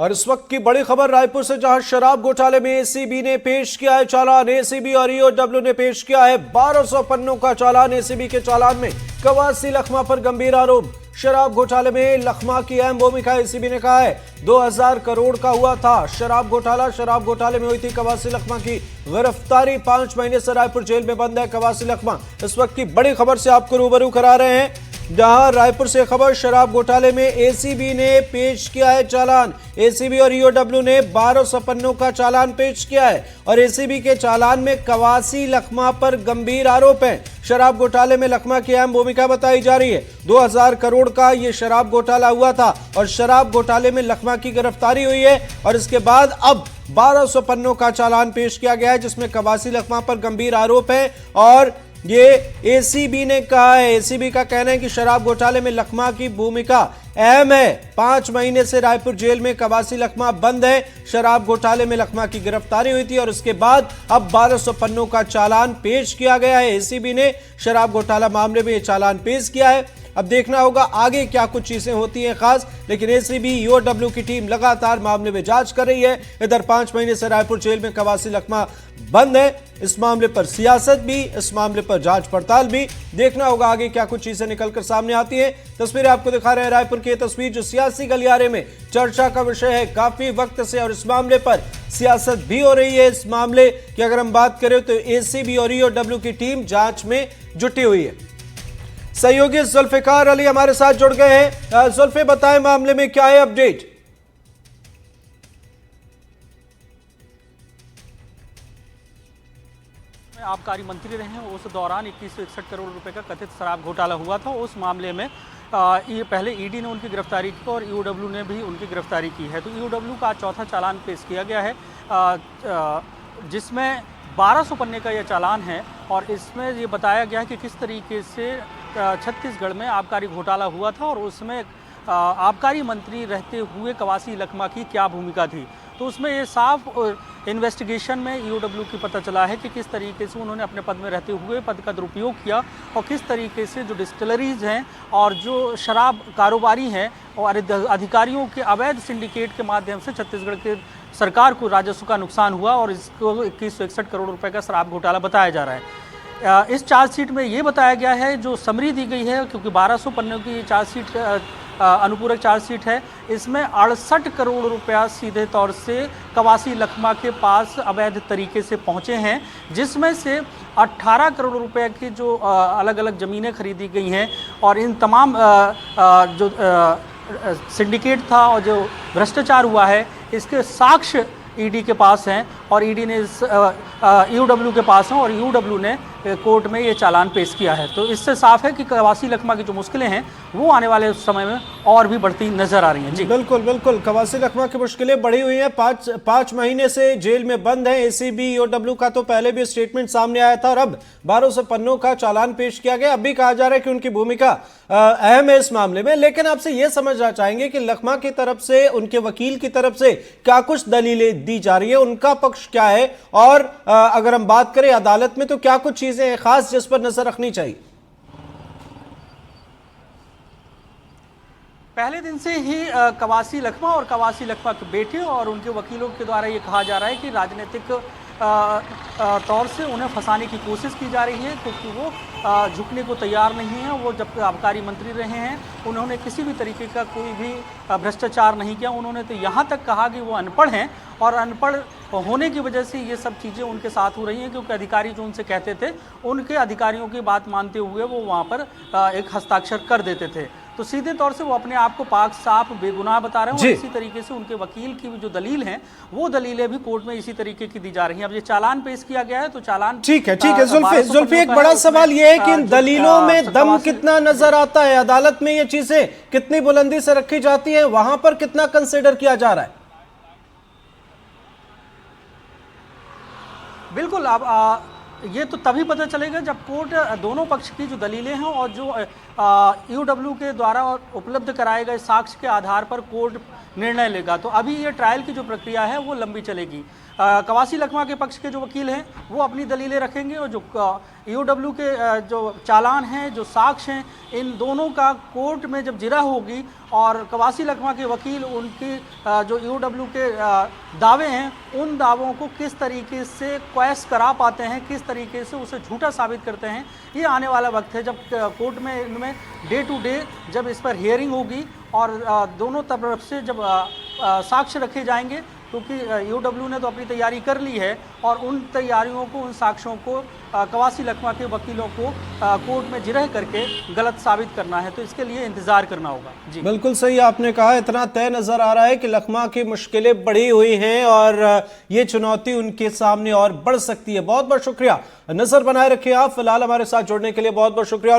और इस वक्त की बड़ी खबर रायपुर से, जहां शराब घोटाले में एसीबी ने पेश किया है चालान। एसीबी और ईओडब्ल्यू ने पेश किया है 1200 पन्नों का चालान। एसीबी के चालान में कवासी लखमा पर गंभीर आरोप। शराब घोटाले में लखमा की अहम भूमिका एसीबी ने कहा है। 2000 करोड़ का हुआ था शराब घोटाला। शराब घोटाले में हुई थी कवासी लखमा की गिरफ्तारी। 5 महीने से रायपुर जेल में बंद है कवासी लखमा। इस वक्त की बड़ी खबर से आपको रूबरू करा रहे हैं, जहां रायपुर से खबर, शराब घोटाले में एसीबी ने पेश किया है चालान। एसीबी और ईओडब्ल्यू ने 1200 पन्नों का चालान पेश किया है और एसीबी के चालान में कवासी लखमा पर गंभीर आरोप है। शराब घोटाले में लखमा की अहम भूमिका बताई जा रही है। 2000 करोड़ का यह शराब घोटाला हुआ था और शराब घोटाले में लखमा की गिरफ्तारी हुई है और इसके बाद अब 1200 पन्नों का चालान पेश किया गया है, जिसमें कवासी लखमा पर गंभीर आरोप है। और ये एसीबी ने कहा है, एसीबी का कहना है कि शराब घोटाले में लखमा की भूमिका अहम है। 5 महीने से रायपुर जेल में कवासी लखमा बंद है। शराब घोटाले में लखमा की गिरफ्तारी हुई थी और उसके बाद अब 1200 पन्नों का चालान पेश किया गया है। एसीबी ने शराब घोटाला मामले में यह चालान पेश किया है। अब देखना होगा आगे क्या कुछ चीजें होती हैं खास, लेकिन एसीबी ईओडब्ल्यू की टीम लगातार मामले में जांच कर रही है। इधर 5 महीने से रायपुर जेल में कवासी लखमा बंद है। इस मामले पर सियासत भी, इस मामले पर जांच पड़ताल भी। देखना होगा आगे क्या कुछ चीजें निकलकर सामने आती हैं। तस्वीरें आपको दिखा रहे हैं रायपुर की तस्वीर, जो सियासी गलियारे में चर्चा का विषय है काफी वक्त से, और इस मामले पर सियासत भी हो रही है। इस मामले की अगर हम बात करें तो एसीबी और ईओडब्ल्यू की टीम जांच में जुटी हुई है। सहयोगी जुल्फिकार अली हमारे साथ जुड़ गए हैं। जुल्फे, बताएं मामले में क्या है अपडेट? आबकारी मंत्री रहे हैं, उस दौरान 2161 करोड़ रुपए का कथित शराब घोटाला हुआ था। उस मामले में ये पहले ईडी ने उनकी गिरफ्तारी की और ईओडब्ल्यू ने भी उनकी गिरफ्तारी की है। तो ईओडब्ल्यू का चौथा चालान पेश किया गया है, जिसमें 1200 पन्ने का यह चालान है और इसमें ये बताया गया है कि किस तरीके से छत्तीसगढ़ में आबकारी घोटाला हुआ था और उसमें आबकारी मंत्री रहते हुए कवासी लखमा की क्या भूमिका थी। तो उसमें ये साफ इन्वेस्टिगेशन में ईओडब्ल्यू की पता चला है कि किस तरीके से उन्होंने अपने पद में रहते हुए पद का दुरुपयोग किया और किस तरीके से जो डिस्टिलरीज हैं और जो शराब कारोबारी हैं और अधिकारियों के अवैध सिंडिकेट के माध्यम से छत्तीसगढ़ के सरकार को राजस्व का नुकसान हुआ और इसको 2161 करोड़ रुपए का शराब घोटाला बताया जा रहा है। इस चार्जशीट में ये बताया गया है, जो समरी दी गई है, क्योंकि 1200 पन्नों की चार्जशीट अनुपूरक चार्जशीट है, इसमें 68 करोड़ रुपया सीधे तौर से कवासी लखमा के पास अवैध तरीके से पहुंचे हैं, जिसमें से 18 करोड़ रुपए की जो अलग अलग ज़मीनें खरीदी गई हैं और इन तमाम जो सिंडिकेट था और जो भ्रष्टाचार हुआ है, इसके साक्ष्य ईडी के पास हैं और ईडी ने ईओडब्ल्यू के पास हैं और ईओडब्ल्यू ने कोर्ट में ये चालान पेश किया है। तो इससे साफ है कि कवासी लखमा की जो मुश्किलें हैं वो आने वाले समय में और भी बढ़ती नजर आ रही हैं। जी बिल्कुल बिल्कुल, कवासी लखमा की मुश्किलें बढ़ी हुई हैं। 5 महीने से जेल में बंद है। एसीबी ईओडब्ल्यू का तो पहले भी स्टेटमेंट सामने आया था और अब 1200 पन्नों का चालान पेश किया गया। अभी कहा जा रहा है कि उनकी भूमिका अहम है इस मामले में, लेकिन आपसे यह समझना चाहेंगे कि लखमा की तरफ से, उनके वकील की तरफ से क्या कुछ दलीलें दी जा रही है, उनका पक्ष क्या है, और अगर हम बात करें अदालत में तो क्या कुछ चीजें हैं खास जिस पर नजर रखनी चाहिए? पहले दिन से ही कवासी लखमा और कवासी लखमा के बेटे और उनके वकीलों के द्वारा ये कहा जा रहा है कि राजनीतिक तौर से उन्हें फंसाने की कोशिश की जा रही है, क्योंकि वो झुकने को तैयार नहीं है। वो जब आबकारी मंत्री रहे हैं, उन्होंने किसी भी तरीके का कोई भी भ्रष्टाचार नहीं किया। उन्होंने तो यहाँ तक कहा कि वो अनपढ़ हैं और अनपढ़ होने की वजह से ये सब चीज़ें उनके साथ हो रही हैं, क्योंकि अधिकारी जो उनसे कहते थे, उनके अधिकारियों की बात मानते हुए वो वहाँ पर एक हस्ताक्षर कर देते थे। तो सीधे तौर से वो अपने आप को पाक साफ बेगुनाह बता रहे हैं और इसी तरीके से उनके वकील की जो दलील हैं, वो दलीलें भी कोर्ट में इसी तरीके की दी जा रही हैं। अब ये चालान पेश किया गया है तो चालान ठीक है। जुल्फी, एक बड़ा सवाल ये है कि इन दलीलों में दम कितना नजर आता है, अदालत में ये चीजें कितनी बुलंदी से रखी जाती है, वहां पर कितना कंसिडर किया जा रहा है? बिल्कुल, अब ये तो तभी पता चलेगा जब कोर्ट दोनों पक्ष की जो दलीलें हैं और जो ईओडब्ल्यू के द्वारा उपलब्ध कराए गए साक्ष्य के आधार पर कोर्ट निर्णय लेगा। तो अभी ये ट्रायल की जो प्रक्रिया है वो लंबी चलेगी। कवासी लखमा के पक्ष के जो वकील हैं वो अपनी दलीलें रखेंगे और जो ईओडब्ल्यू के जो चालान हैं, जो साक्ष्य हैं, इन दोनों का कोर्ट में जब जिरह होगी और कवासी लखमा के वकील उनकी जो ईओडब्ल्यू के दावे हैं उन दावों को किस तरीके से क्वैश करा पाते हैं, किस तरीके से उसे झूठा साबित करते हैं, ये आने वाला वक्त है जब कोर्ट में इनमें डे टू डे जब इस पर हियरिंग होगी और दोनों तरफ से जब साक्ष्य रखे जाएंगे, क्योंकि ईओडब्ल्यू ने तो अपनी तैयारी कर ली है और उन तैयारियों को, उन साक्ष्यों को कवासी लखमा के वकीलों को कोर्ट में जिरह करके गलत साबित करना है। तो इसके लिए इंतजार करना होगा। जी बिल्कुल सही आपने कहा। इतना तय नजर आ रहा है कि लखमा की मुश्किलें बढ़ी हुई हैं और ये चुनौती उनके सामने और बढ़ सकती है। बहुत बहुत शुक्रिया, नजर बनाए रखिए आप। फिलहाल हमारे साथ जुड़ने के लिए बहुत बहुत शुक्रिया।